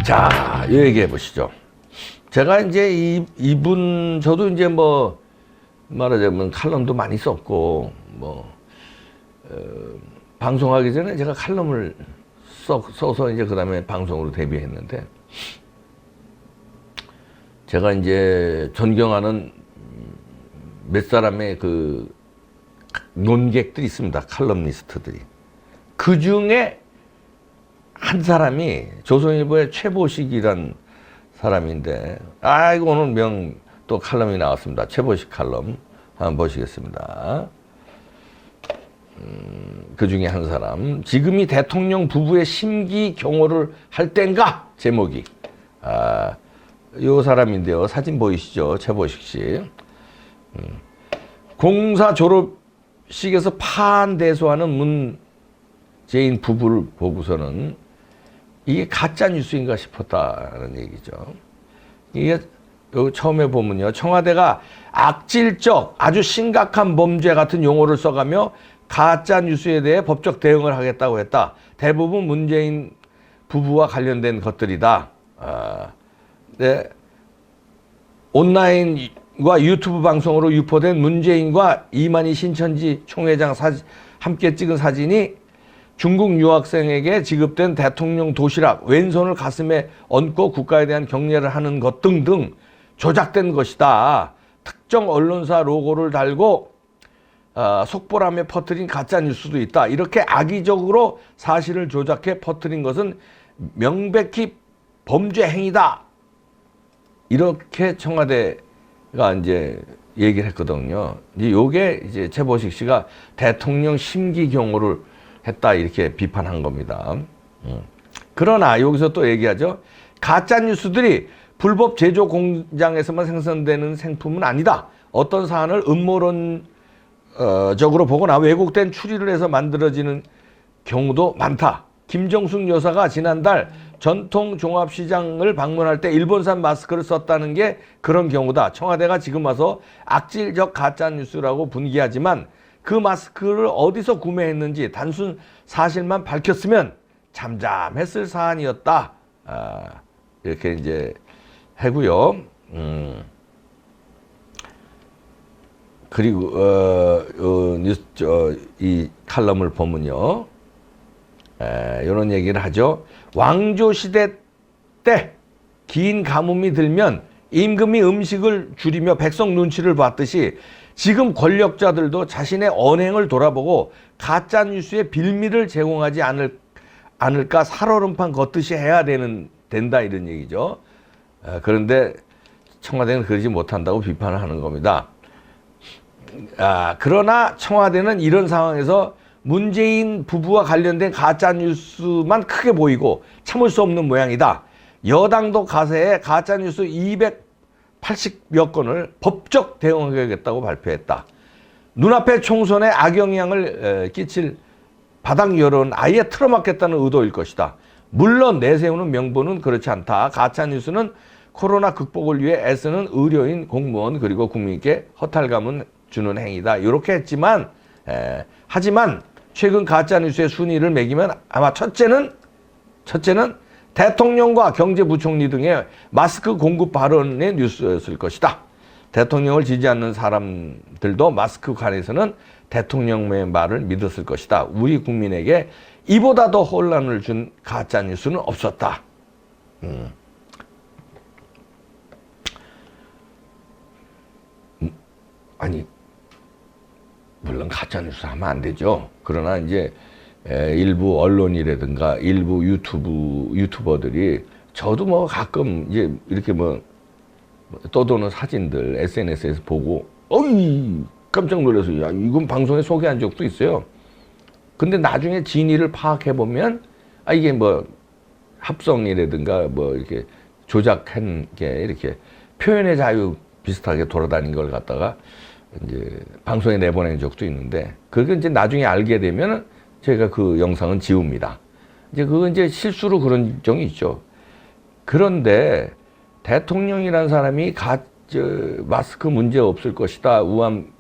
자, 얘기해 보시죠. 제가 이제 저도 이제 뭐, 말하자면 칼럼도 많이 썼고, 방송하기 전에 제가 칼럼을 써서 이제 그 다음에 방송으로 데뷔했는데, 제가 이제 존경하는 몇 사람의 그 논객들이 있습니다. 칼럼니스트들이. 그 중에 한 사람이 조선일보의 최보식이란 사람인데, 이거 오늘 또 칼럼이 나왔습니다. 최보식 칼럼. 한번 보시겠습니다. 그 중에 한 사람. 지금이 대통령 부부의 심기 경호를 할 땐가? 제목이. 요 사람인데요. 사진 보이시죠? 최보식 씨. 공사 졸업식에서 파한대소하는 문재인 부부를 보고서는 이게 가짜 뉴스인가 싶었다는 얘기죠. 이게 여기 처음에 보면요. 청와대가 악질적 아주 심각한 범죄 같은 용어를 써가며 가짜 뉴스에 대해 법적 대응을 하겠다고 했다. 대부분 문재인 부부와 관련된 것들이다. 네. 온라인과 유튜브 방송으로 유포된 문재인과 이만희 신천지 총회장 함께 찍은 사진이 중국 유학생에게 지급된 대통령 도시락, 왼손을 가슴에 얹고 국가에 대한 경례를 하는 것 등등 조작된 것이다. 특정 언론사 로고를 달고 속보라며 퍼뜨린 가짜 뉴스도 있다. 이렇게 악의적으로 사실을 조작해 퍼뜨린 것은 명백히 범죄 행위다. 이렇게 청와대가 이제 얘기를 했거든요. 요게 이제 최보식 씨가 대통령 심기 경호를 했다 이렇게 비판한 겁니다. 그러나 여기서 또 얘기하죠. 가짜 뉴스들이 불법 제조 공장에서만 생산되는 생품은 아니다. 어떤 사안을 음모론적으로 보거나 왜곡된 추리를 해서 만들어지는 경우도 많다. 김정숙 여사가 지난달 전통종합시장을 방문할 때 일본산 마스크를 썼다는 게 그런 경우다. 청와대가 지금 와서 악질적 가짜뉴스라고 분기하지만 그 마스크를 어디서 구매했는지 단순 사실만 밝혔으면 잠잠했을 사안이었다. 이렇게 이제 하고요. 그리고 이 칼럼을 보면요. 이런 얘기를 하죠. 왕조 시대 때 긴 가뭄이 들면 임금이 음식을 줄이며 백성 눈치를 봤듯이 지금 권력자들도 자신의 언행을 돌아보고 가짜뉴스에 빌미를 제공하지 않을까 살얼음판 걷듯이 해야 된다 이런 얘기죠. 그런데 청와대는 그러지 못한다고 비판을 하는 겁니다. 그러나 청와대는 이런 상황에서 문재인 부부와 관련된 가짜뉴스만 크게 보이고 참을 수 없는 모양이다. 여당도 가세에 가짜뉴스 280여 건을 법적 대응하겠다고 발표했다. 눈앞의 총선에 악영향을 끼칠 바닥 여론은 아예 틀어막겠다는 의도일 것이다. 물론 내세우는 명분은 그렇지 않다. 가짜뉴스는 코로나 극복을 위해 애쓰는 의료인, 공무원 그리고 국민께 허탈감을 주는 행위다. 이렇게 했지만 하지만 최근 가짜뉴스의 순위를 매기면 아마 첫째는 대통령과 경제부총리 등의 마스크 공급 발언의 뉴스였을 것이다. 대통령을 지지 않는 사람들도 마스크 관해서는 대통령의 말을 믿었을 것이다. 우리 국민에게 이보다 더 혼란을 준 가짜뉴스는 없었다. 아니 물론 가짜뉴스 하면 안 되죠. 그러나 이제 일부 언론이라든가 일부 유튜버들이 저도 뭐 가끔 이제 이렇게 뭐 떠도는 사진들 SNS에서 보고 어이 깜짝 놀라서 야 이건 방송에 소개한 적도 있어요. 근데 나중에 진위를 파악해 보면 이게 뭐 합성이라든가 뭐 이렇게 조작한 게 이렇게 표현의 자유 비슷하게 돌아다닌 걸 갖다가 이제 방송에 내보낸 적도 있는데 그게 이제 나중에 알게 되면 제가 그 영상은 지웁니다. 이제 그건 이제 실수로 그런 적이 있죠. 그런데 대통령이라는 사람이 마스크 문제 없을 것이다. 우한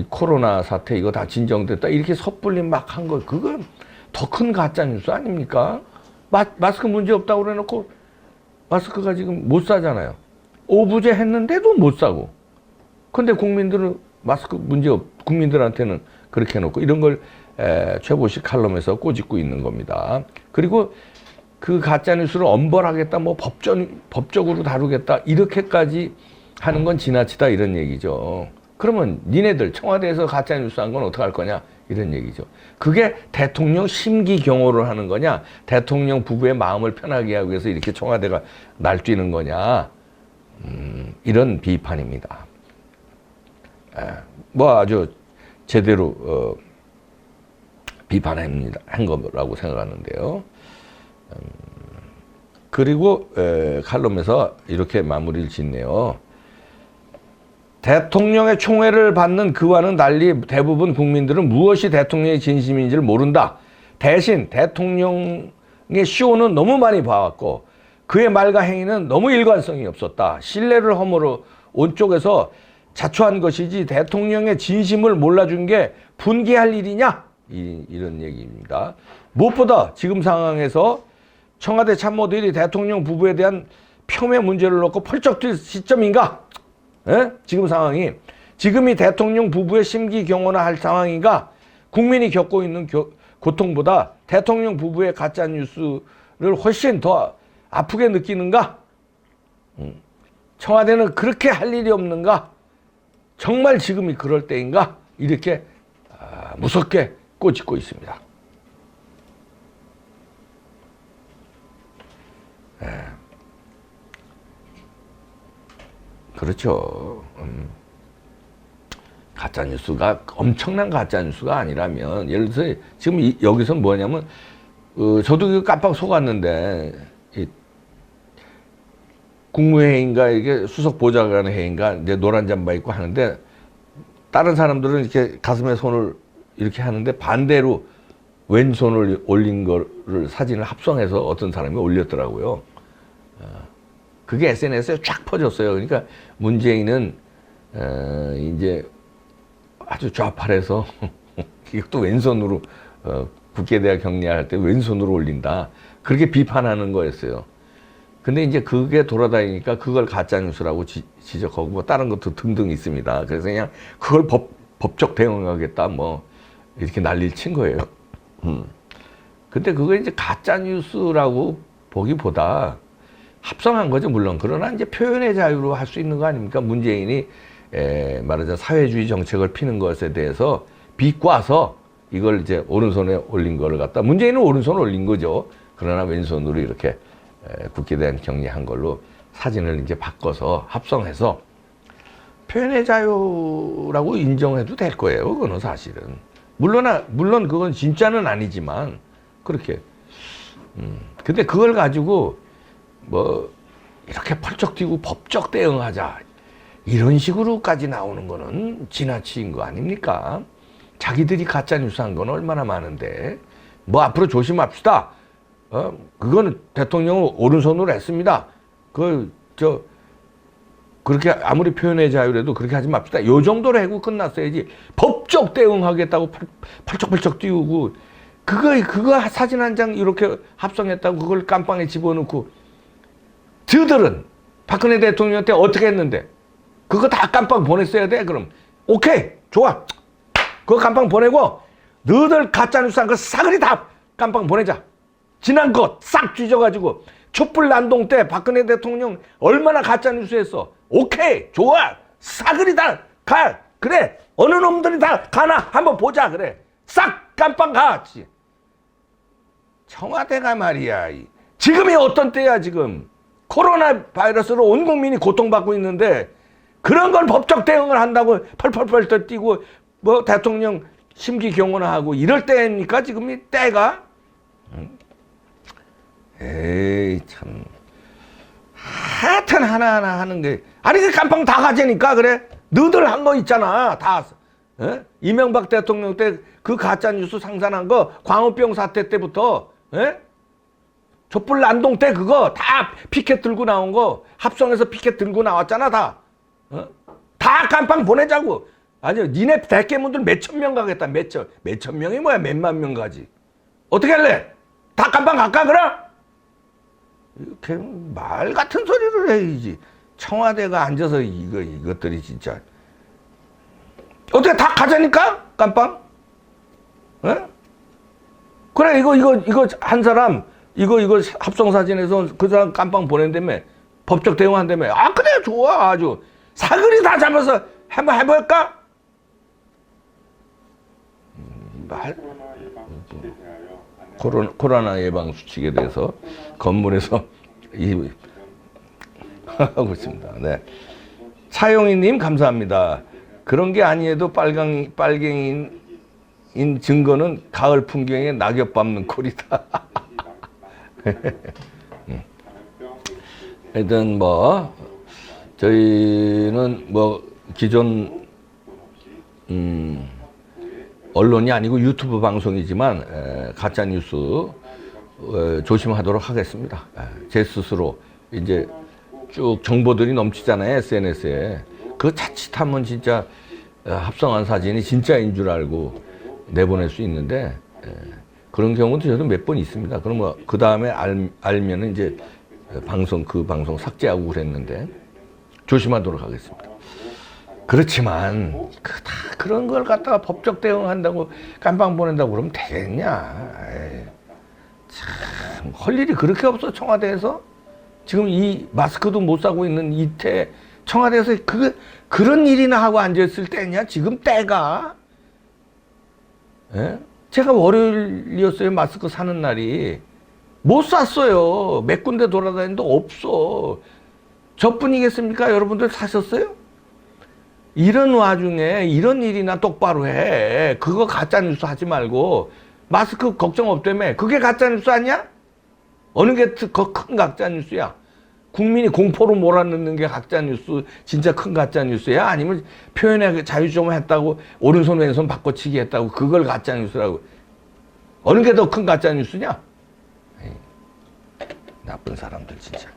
코로나 사태 이거 다 진정됐다. 이렇게 섣불리 막 한 거 그건 더 큰 가짜 뉴스 아닙니까? 마스크 문제 없다고 그래놓고 마스크가 지금 못 사잖아요. 오부제 했는데도 못 사고. 근데 국민들은 마스크 문제 국민들한테는 그렇게 해놓고 이런 걸 최보식 칼럼에서 꼬집고 있는 겁니다. 그리고 그 가짜뉴스를 엄벌하겠다, 뭐 법적으로 다루겠다, 이렇게까지 하는 건 지나치다, 이런 얘기죠. 그러면 니네들 청와대에서 가짜뉴스 한 건 어떡할 거냐, 이런 얘기죠. 그게 대통령 심기 경호를 하는 거냐, 대통령 부부의 마음을 편하게 하기 위해서 이렇게 청와대가 날뛰는 거냐, 이런 비판입니다. 뭐 아주 제대로 비판한 거라고 생각하는데요. 그리고 칼럼에서 이렇게 마무리를 짓네요. 대통령의 총애를 받는 그와는 달리 대부분 국민들은 무엇이 대통령의 진심인지를 모른다. 대신 대통령의 쇼는 너무 많이 봐왔고 그의 말과 행위는 너무 일관성이 없었다. 신뢰를 허물어 온 쪽에서 자초한 것이지 대통령의 진심을 몰라준 게 분개할 일이냐? 이런 얘기입니다. 무엇보다 지금 상황에서 청와대 참모들이 대통령 부부에 대한 폄훼 문제를 놓고 펄쩍 뛸 시점인가? 지금 상황이 지금이 대통령 부부의 심기 경호나 할 상황인가? 국민이 겪고 있는 고통보다 대통령 부부의 가짜 뉴스를 훨씬 더 아프게 느끼는가? 청와대는 그렇게 할 일이 없는가? 정말 지금이 그럴 때인가? 이렇게 무섭게 꼬집고 있습니다. 그렇죠. 가짜뉴스가 엄청난 가짜뉴스가 아니라면, 예를 들어서 지금 여기서 뭐냐면 저도 깜빡 속았는데 국무회의인가 이게 수석 보좌관 회의인가 이제 노란 잠바 입고 하는데 다른 사람들은 이렇게 가슴에 손을 이렇게 하는데 반대로 왼손을 올린 거를 사진을 합성해서 어떤 사람이 올렸더라고요. 그게 SNS에 쫙 퍼졌어요. 그러니까 문재인은 이제 아주 좌팔해서 이것도 왼손으로 국회대학 격리할 때 왼손으로 올린다. 그렇게 비판하는 거였어요. 근데 이제 그게 돌아다니니까 그걸 가짜뉴스라고 지적하고 뭐 다른 것도 등등 있습니다. 그래서 그냥 그걸 법적 대응하겠다 뭐 이렇게 난리를 친 거예요. 근데 그거 이제 가짜뉴스라고 보기보다 합성한 거죠, 물론. 그러나 이제 표현의 자유로 할 수 있는 거 아닙니까? 문재인이 말하자면 사회주의 정책을 피는 것에 대해서 비꼬아서 이걸 이제 오른손에 올린 거를 갖다 문재인은 오른손을 올린 거죠. 그러나 왼손으로 이렇게 국회대한 격리한 걸로 사진을 이제 바꿔서 합성해서 표현의 자유라고 인정해도 될 거예요. 그거는 사실은. 물론 그건 진짜는 아니지만 그렇게. 근데 그걸 가지고 뭐 이렇게 펄쩍 뛰고 법적 대응하자 이런 식으로까지 나오는 거는 지나친 거 아닙니까? 자기들이 가짜뉴스 한 건 얼마나 많은데 뭐 앞으로 조심합시다. 그거는 대통령은 오른손으로 했습니다. 그렇게 아무리 표현의 자유라도 그렇게 하지 맙시다. 요 정도로 하고 끝났어야지. 법적 대응하겠다고 펄쩍펄쩍 띄우고 그거 사진 한 장 이렇게 합성했다고 그걸 깜빵에 집어넣고 저들은 박근혜 대통령한테 어떻게 했는데 그거 다 깜빵 보냈어야 돼. 그럼 오케이 좋아. 그거 깜빵 보내고 너들 가짜뉴스 한 거 싸그리 다 깜빵 보내자. 지난 것 싹 뒤져가지고 촛불 난동 때 박근혜 대통령 얼마나 가짜뉴스 했어. 오케이 좋아. 싸그리 다 가. 그래 어느 놈들이 다 가나 한번 보자. 그래 싹 깜빵 가. 청와대가 말이야 지금이 어떤 때야. 지금 코로나 바이러스로 온 국민이 고통받고 있는데 그런 걸 법적 대응을 한다고 펄펄펄 뛰고 뭐 대통령 심기 경호나 하고 이럴 때입니까? 지금 이 때가? 에이 참 하여튼 하나하나 하는 게 아니 그 깜빵 다 가자니까. 그래 너들 한 거 있잖아 다. 이명박 대통령 때 그 가짜뉴스 상산한 거 광우병 사태 때부터 촛불 난동 때 그거 다 피켓 들고 나온 거 합성해서 피켓 들고 나왔잖아 다. 다 깜빵 보내자고. 아니요 니네 대깨문들 몇천 명 가겠다. 몇천 명이 뭐야 몇만 명 가지. 어떻게 할래? 다 깜빵 갈까 그럼? 이렇게 말 같은 소리를 해야지. 청와대가 앉아서 이것들이 진짜. 어떻게 다 가자니까? 깜빵? 예? 그래, 이거 한 사람, 이거 합성사진에서 그 사람 깜빵 보낸다며. 법적 대응한다며. 아, 그래, 좋아. 아주. 사거리 다 잡아서 한번 해볼까? 코로나 예방 수칙에 대해서 건물에서 하고 있습니다. 네. 차용희님 감사합니다. 그런 게 아니어도 빨갱이인 증거는 가을 풍경에 낙엽 밟는 꼴이다. 하여튼 뭐 저희는 뭐 기존 언론이 아니고 유튜브 방송이지만 가짜 뉴스 조심하도록 하겠습니다. 제 스스로 이제 쭉 정보들이 넘치잖아요, SNS에. 그 자칫하면 진짜 합성한 사진이 진짜인 줄 알고 내보낼 수 있는데 그런 경우도 저도 몇 번 있습니다. 그럼 뭐 그 다음에 알면은 이제 그 방송 삭제하고 그랬는데 조심하도록 하겠습니다. 그렇지만 그런 걸 갖다가 법적 대응한다고 깜빵 보낸다고 그러면 되겠냐? 참 할 일이 그렇게 없어. 청와대에서 지금 이 마스크도 못 사고 있는 이때 청와대에서 그런 일이나 하고 앉아있을 때냐? 지금 때가. 예? 제가 월요일이었어요. 마스크 사는 날이. 못 샀어요. 몇 군데 돌아다니는데 없어. 저뿐이겠습니까? 여러분들 사셨어요? 이런 와중에 이런 일이나 똑바로 해. 그거 가짜뉴스 하지 말고 마스크 걱정 없다며. 그게 가짜뉴스 아니야? 어느 게 큰 가짜뉴스야? 국민이 공포로 몰아넣는 게 가짜뉴스, 진짜 큰 가짜뉴스야? 아니면 표현의 자유 좀 했다고 오른손 왼손 바꿔치기 했다고 그걸 가짜뉴스라고. 어느 게 더 큰 가짜뉴스냐? 나쁜 사람들 진짜.